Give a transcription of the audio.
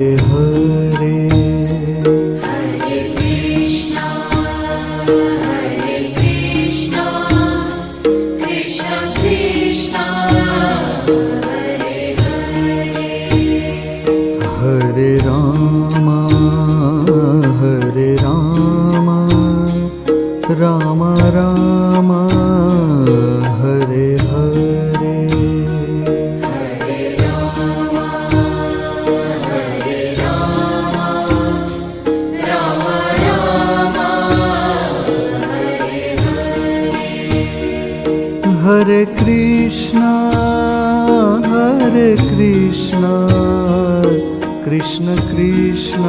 Hare Hare Krishna Krishna Krishna Hare Hare Hare Rama Ram Ram Hare Hare Hare Ram Ram Ram Hare Hare Hare Krishna Krishna Krishna